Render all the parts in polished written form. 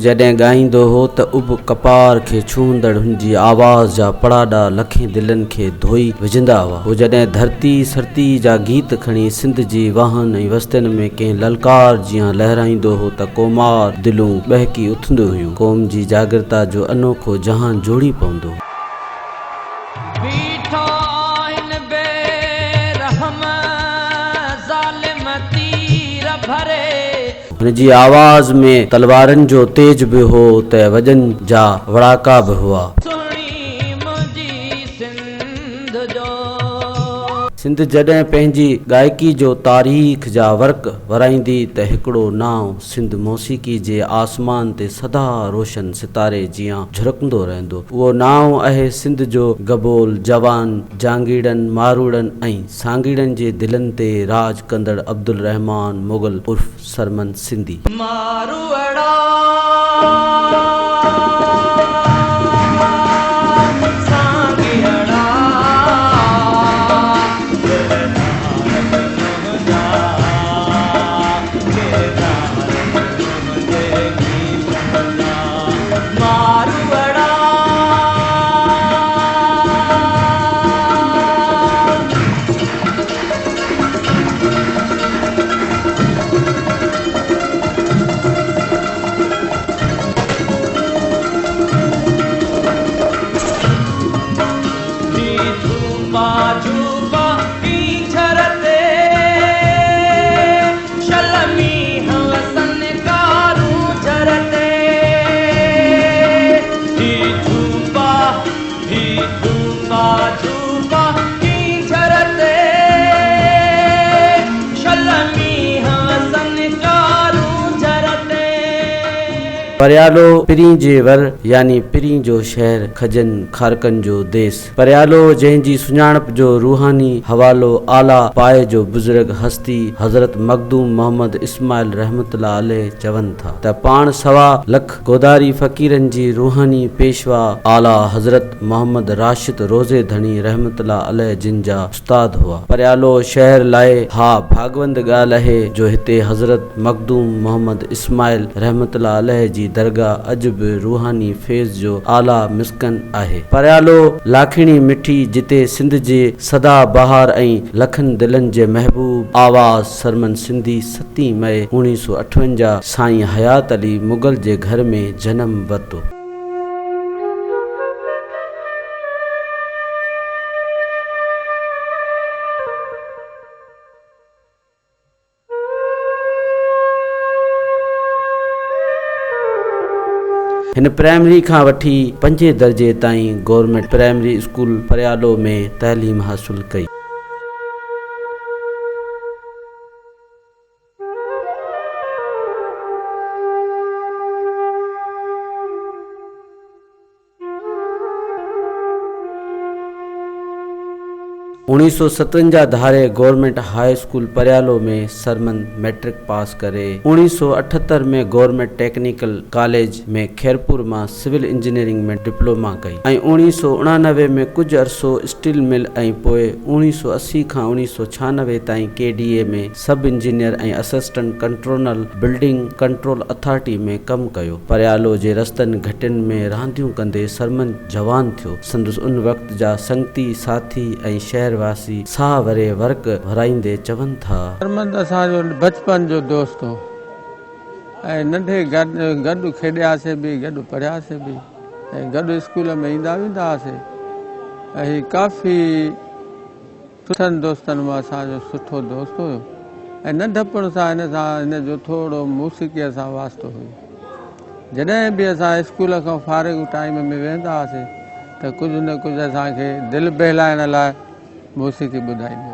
जॾहिं ॻाईंदो हो त उब कपार खे छूंदड़ हुनजी आवाज़ जा पड़ाॾा लखें दिलनि खे धोई विझंदा हुआ। पोइ जॾहिं धरती सरती जा गीत खणी सिंध जी वाहन ऐं वस्तियुनि में कंहिं ललकार जीअं लहराईंदो हो त कोमार दिलूं बहकी उथंदियूं हुयूं। क़ौम जी जागृता जो अनोखो जहान जोड़ी पवंदो। हुनजी आवाज़ में तलवारनि जो तेज बि हो त वॼनि जा वड़ाका बि हुआ। सिंध जॾहिं पंहिंजी गायकी जो तारीख़ जा वर्क वराईंदी त हिकिड़ो नाव सिंध मौसीक़ी जे आसमान ते सदा रोशन सितारे जीअं झुरकंदो रहंदो। उहो नाव आहे सिंध जो गबोल जवान जांगीड़नि मारूड़नि ऐं सांगीड़नि जे दिलनि ते राज कंदड़ अब्दुल रहमान मुग़ल उर्फ सरमन सिंधी। परियालो पिरीं जे वर यानी पिरीं जो शहर खजन खारकन जो देस। परियालो जंहिंजी सुञाणप जो रूहानी हवालो आला पाए जो बुज़ुर्ग हस्ती हज़रत मखदूम मोहम्मद इस्माइल रहमतुल्लाह अलैह चवनि था त पाण सवा लख गोदारी फ़क़ीरनि जी रूहानी पेशवा आला हज़रत मोहम्मद राशिद रोज़े धणी रहमतुल्लाह अलैह जिन जा उस्ताद हुआ। परियालो शहर लाइ हा भागवंद ॻाल्हि आहे जो हिते हज़रत मखदूम मोहम्मद इस्माइल रहमतुल्लाह अलैह जी दरगाह अॼु बि रूहानी फैज़ जो आला मिस्कन आहे। परियालो लाखिणी मिठी जिते सिंध जे सदा बहार ऐं लखनि दिलनि जे महबूब आवाज़ सरमन सिंधी 7 मई 1958 साईं हयात अली मुग़ल जे घर में जनम वरितो। हिन प्राइमरी खां वठी 5 दर्जे ताईं गवर्नमेंट प्राइमरी स्कूल परियालो में तइलीम हासिल कई। उणिवीह सौ 57 धारे गवर्नमेंट हाई स्कूल परियालो में सरमन मैट्रिक पास करे 1978 में गवर्नमेंट टेक्निकल कॉलेज में खैरपुर मां सिविल इंजीनियरिंग में डिप्लोमा कई ऐं 1989 में कुझु अरसो स्टील मिल ऐं पोइ 1980 खां 1996 ताईं केडीए में सब इंजीनियर ऐं assistant controller building control authority में कमु कयो। परियालो जे रस्तनि घटियुनि में रांदियूं कंदे सरमन जवान थियो। संदसि उन वक़्त जा संगती साथी ऐं शहर वासी साह वरे वर्क भराईंदे चवनि था सरमन असांजो बचपन जो दोस्त हो ऐं नंढे गॾु खेॾियासीं बि गॾु पढ़ियासीं बि ऐं गॾु स्कूल में ईंदा वेंदा हुआसीं ऐं काफ़ी सुठनि दोस्तनि मां असांजो सुठो दोस्त हुयो ऐं नंढपण सां हिन जो थोरो मौसीक़ीअ सां वास्तो हुयो। जॾहिं बि असां स्कूल खां फारिग टाइम में वेंदा हुआसीं त कुझु न कुझु असांखे दिलि बहलाइण लाइ मौसीक़ी ॿुधाईंदो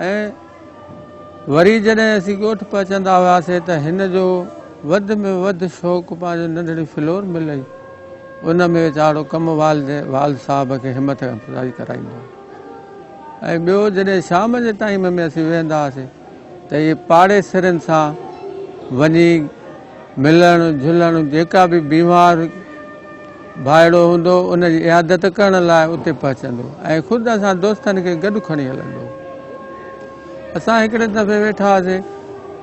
ऐं वरी जॾहिं असीं ॻोठ पहुचंदा हुआसीं त हिन जो वधि में वधि शौक़ु पंहिंजो नंढड़ी फ्लोर मिलई उन में वीचारो कमु वाल साहब खे हिमत अफ़ज़ाई कराईंदो ऐं ॿियो जॾहिं शाम जे टाइम में असीं वेंदा हुआसीं त इहे पाड़े सिरनि सां वञी मिलणु झुलणु जेका बि बीमार भाइड़ो हूंदो उनजी इयादत करण लाइ उते पहुचंदो ऐं ख़ुदि असां दोस्तनि खे गॾु खणी हलंदो। असां हिकिड़े दफ़े वेठा हुआसीं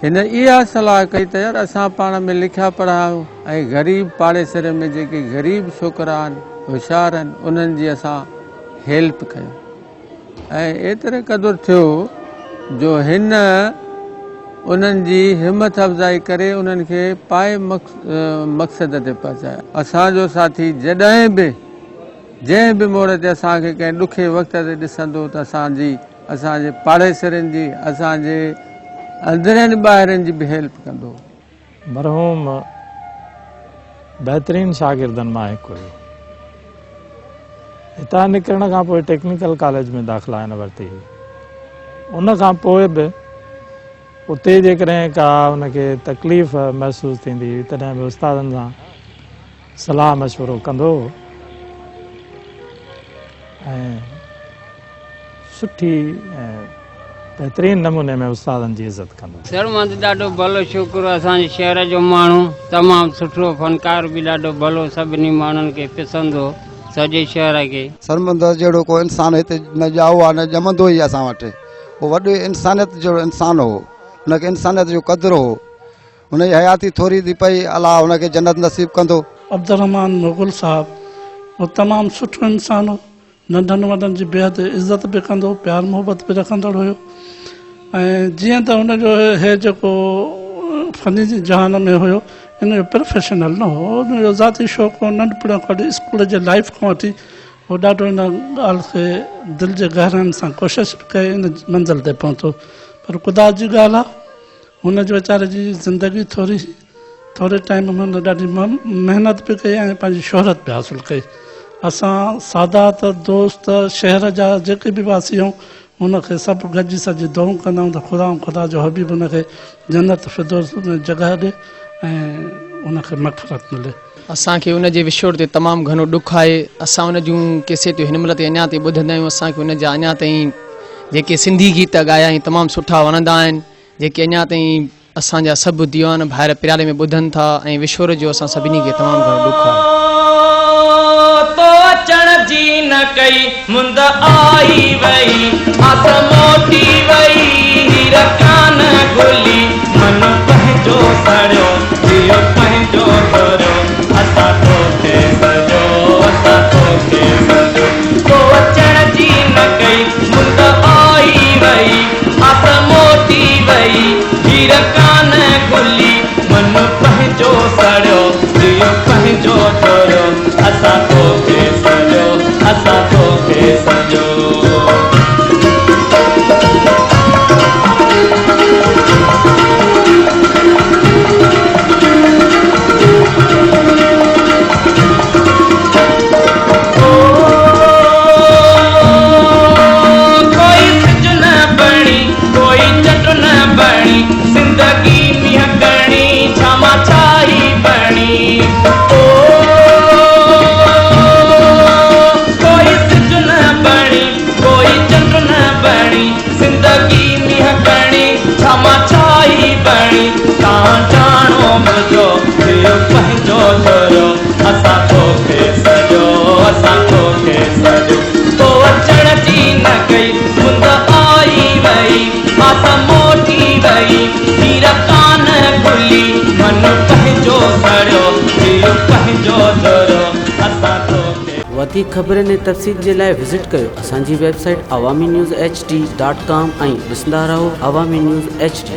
हिन इहा सलाह कई त यार असां पाण में लिखिया पढ़ा आहियूं ऐं ग़रीब पाड़ेसरे में जेके ग़रीब छोकिरा आहिनि होशियार आहिनि उन्हनि जी असां हेल्प कयूं ऐं एतिरे क़दुरु थियो जो हिन उन्हनि जी हिमत अफ़ज़ाई करे उन्हनि खे पाए मक़सद ते पहुचाया। असांजो साथी जॾहिं बि जंहिं बि मोड़ ते असांखे कंहिं ॾुखे वक़्त ते ॾिसंदो त असांजे पाड़ेसरनि जी असांजे अंदरनि ॿाहिरनि जी बि हेल्प कंदो। मरहूम बहितरीन शागिर्दनि मां हिकु हुयो। हितां निकिरण खां पोइ टेक्निकल कॉलेज में दाख़िला हिन वरिती हुई। उन खां पोइ बि उते जेकॾहिं का उनखे तकलीफ़ महसूसु थींदी हुई तॾहिं बि उस्तादनि सां सलाह मशवरो कंदो ऐं सुठी बहितरीन नमूने में उस्तादनि जी इज़त कंदो। सरमंद ॾाढो भलो छोकिरो, असांजे शहर जो माण्हू, तमामु सुठो फनकार बि ॾाढो भलो, सभिनी माण्हुनि खे पसंदि हो सॼे शहर खे। सरमंद जहिड़ो को इंसानु हिते न ॼाओ आहे न ॼमंदो ई असां वटि। उहो वॾो इंसानियत जो इंसानु हो, हुनखे इंसानियत जो क़दुरु हो। हुनजी हयाती थोरी थी पई, अलाह हुनखे जन्नत नसीब कंदो। अब्दुर्रहमान मुग़ल साहिबु उहो तमामु सुठो इंसानु हो, नंढनि वॾनि जी बेहद इज़त बि कंदो, प्यार मोहबत बि रखंदड़ हुयो। ऐं जीअं त हुनजो हे जेको फनी जहान में हुयो, हिन जो प्रोफेशनल न हो, हुनजो ज़ाती शौक़ु हो। नंढपण खां वठी स्कूल जे लाइफ खां वठी उहो ॾाढो हिन ॻाल्हि खे दिलि जे गहराइनि सां कोशिशि कई हिन मंज़िल ते पहुतो। पर ख़ुदा जी ॻाल्हि आहे, हुनजे वीचारे जी ज़िंदगी थोरे टाइम में हुन ॾाढी महिनत बि कई ऐं पंहिंजी शोहरत बि हासिलु कई। असां सादात दोस्त शहर जा जेके बि वासी आहियूं हुनखे सभु गॾिजी सॼी दुआऊं कंदा आहियूं त ख़ुदा जो हबीब हुनखे जन्नत फिरदौस में जॻह ॾे ऐं उनखे मग़फ़िरत मिले। असांखे उनजे विछोड़ ते तमामु घणो ॾुखु आहे। असां उन जूं कैसेटियूं हिन महिल ते अञा ताईं ॿुधंदा आहियूं। असांखे उन जा अञा ताईं जेके सिंधी गीत ॻाया आहिनि तमामु सुठा वणंदा आहिनि, जेके अञा ताईं असांजा सभु दीवान ॿाहिरि प्यारे में ॿुधनि था ऐं विछोड़ जो असां सभिनी खे तमामु घणो ॾुखु आहे। न कई मुंद आई वई आस मोटी वई हीर कान घुली मन पंहिंजो सड़ियो दियो पंहिंजो सड़ियो असां तोखे सजो असां तोखे सजो तो अचण जी न कई मुंद आई वई आस मोटी वई हीर कान घुली मन पंहिंजो सड़ियो दियो पंहिंजो सड़ियो असां तोखे सजो असां तोखे सजो। कोई सिज न बणी कोई चट न बणी ज़िंदगी मींहं करणी छामा छाई बणी। छाई बणी तव्हां जाणो मुंहिंजो दियो पंहिंजो सजो असां तोखे सजो असां तोखे सजो तो अचण जी न कई मुंद आई वई आस मोटी वई हीर कान घुली मन पंहिंजो सड़ियो दियो पंहिंजो सड़ियो असां तोखे। वधीक ख़बरनि ऐं तफ़सील जे लाइ विज़िट कयो असांजी वेबसाइट awami news hd.com ऐं ॾिसंदा रहो अवामी न्यूज़ HD।